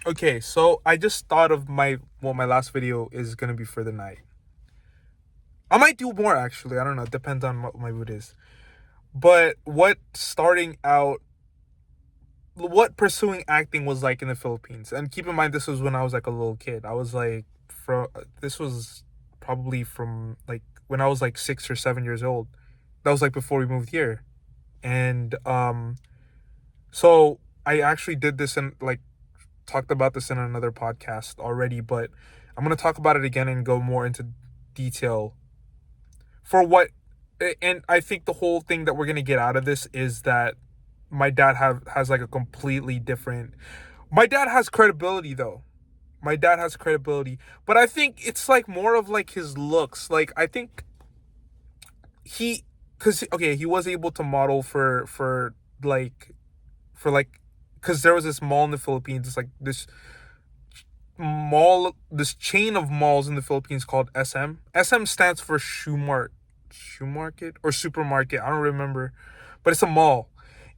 Okay, so I just thought of my last video is gonna be for the night. I might do more actually. I don't know. It depends on what my mood is. But what pursuing acting was like in the Philippines. And keep in mind, this was when I was like a little kid. I was like, this was probably from like when I was like 6 or 7 years old. That was like before we moved here. And so I actually did this and like talked about this in another podcast already, but I'm gonna talk about it again and go more into detail for what. And I think the whole thing that we're gonna get out of this is that my dad has like a completely different. My dad has credibility though. My dad has credibility, but I think it's like more of like his looks. Like I think he, cause okay, he was able to model like for like, because there was this mall in the Philippines. It's like this chain of malls in the Philippines called SM. SM stands for shoe market or supermarket. I don't remember, but it's a mall.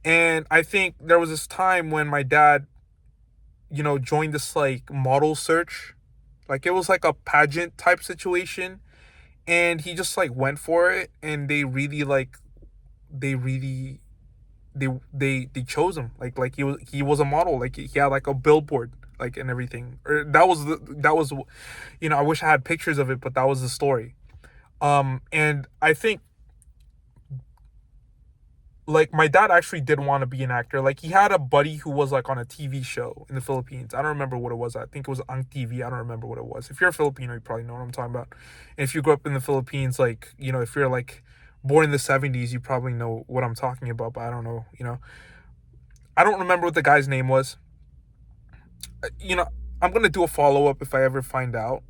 And I think there was this time when my dad, joined this like model search, like it was like a pageant type situation, and he just like went for it, and they really they chose him like he was a model, like he had like a billboard like and everything, or that was I wish I had pictures of it, but that was the story. And I think like my dad actually did want to be an actor. Like he had a buddy who was like on a TV show in the Philippines. I don't remember what it was. I think it was on TV. I don't remember what it was. If you're a Filipino, you probably know what I'm talking about. And if you grew up in the Philippines, like, if you're like born in the 70s, you probably know what I'm talking about, but I don't know, I don't remember what the guy's name was. You know, I'm gonna do a follow up if I ever find out.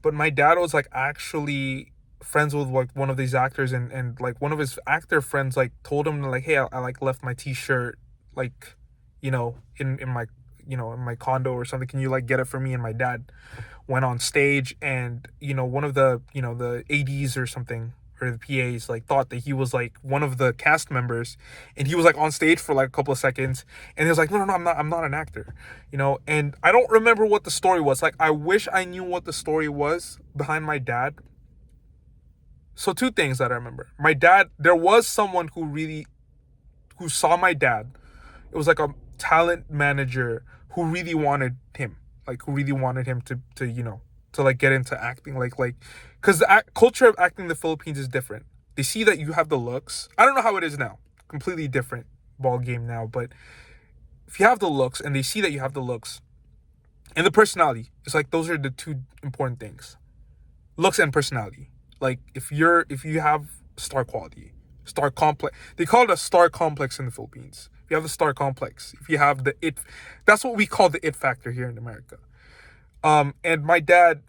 But my dad was like actually friends with like one of these actors, and like one of his actor friends like told him like, hey, I like left my T-shirt like, in my in my condo or something. Can you like get it for me? And my dad went on stage, and one of the ads or something, or the PAs, like thought that he was like one of the cast members, and he was like on stage for like a couple of seconds, and he was like, no, no, no, I'm not an actor, and I don't remember what the story was. Like I wish I knew what the story was behind my dad. So two things that I remember: my dad, there was someone who saw my dad. It was like a talent manager who really wanted him, like who really wanted him to to like get into acting, like because the culture of acting in the Philippines is different. They see that you have the looks. I don't know how it is now. Completely different ball game now. But if you have the looks and they see that you have the looks and the personality, it's like those are the two important things: looks and personality. Like if you have star quality, star complex. They call it a star complex in the Philippines. If you have the star complex, if you have the it, that's what we call the it factor here in America. And my dad,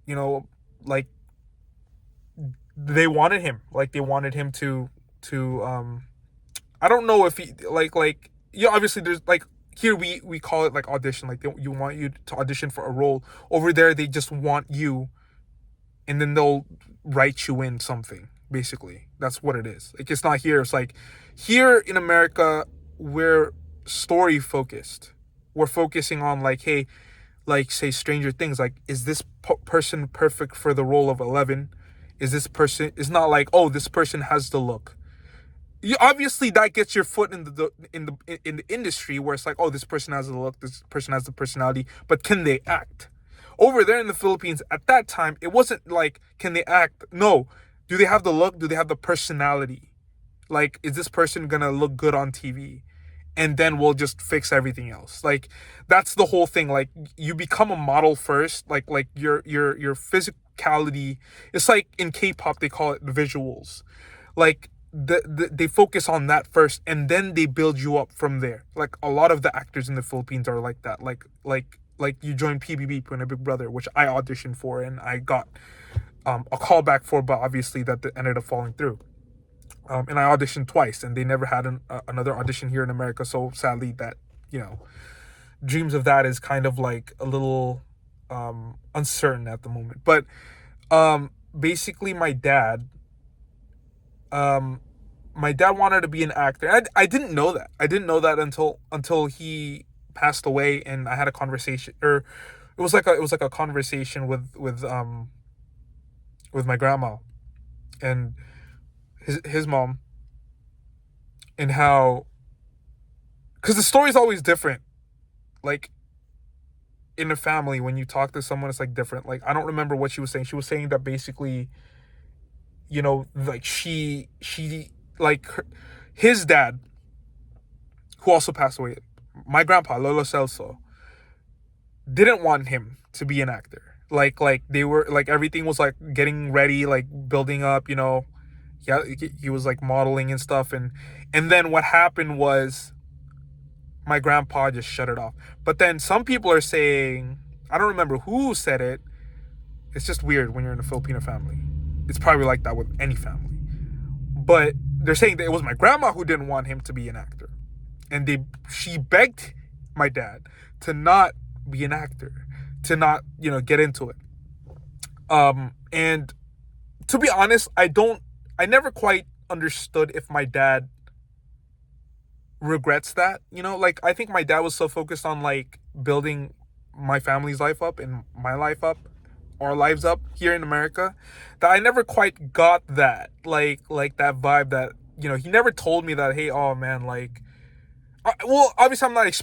you know, like they wanted him to. I don't know if he obviously there's like here we call it like audition. Like you want you to audition for a role. Over there they just want you, and then they'll write you in something. Basically, that's what it is. Like it's not here. It's like here in America, we're story focused. We're focusing on like, hey, like say Stranger Things. Like, is this person perfect for the role of 11? Is this person? It's not like, oh, this person has the look. You obviously that gets your foot in the industry where it's like, oh, this person has the look, this person has the personality, but can they act? Over there in the Philippines at that time, it wasn't like, can they act? No, do they have the look? Do they have the personality? Like, is this person gonna look good on TV? And then we'll just fix everything else. Like that's the whole thing. Like you become a model first. Like your physicality. It's like in K-pop they call it the visuals. Like they focus on that first, and then they build you up from there. Like a lot of the actors in the Philippines are like that. Like you join PBB, Put a Big Brother, which I auditioned for and I got a call back for, but obviously that ended up falling through. And I auditioned twice, and they never had another audition here in America. So sadly, that you know, dreams of that is kind of like a little uncertain at the moment. But basically, um, my dad wanted to be an actor. I didn't know that. I didn't know that until he passed away, and I had a conversation, or it was like a conversation with my grandma and his mom, and how, because the story's always different, like in a family when you talk to someone it's like different. Like I don't remember what she was saying. She was saying that basically, like she like his dad, who also passed away, my grandpa Lolo Celso, didn't want him to be an actor. Like they were like, everything was like getting ready, like building up, yeah, he was like modeling and stuff, and then what happened was my grandpa just shut it off. But then some people are saying, I don't remember who said it, it's just weird when you're in a Filipino family. It's probably like that with any family. But they're saying that it was my grandma who didn't want him to be an actor. And she begged my dad to not be an actor, to not, get into it. And to be honest, I never quite understood if my dad regrets that. Like I think my dad was so focused on like building my family's life up and my life up, our lives up here in America, that I never quite got that, like that vibe that, he never told me that, hey, oh man, like, well, obviously I'm not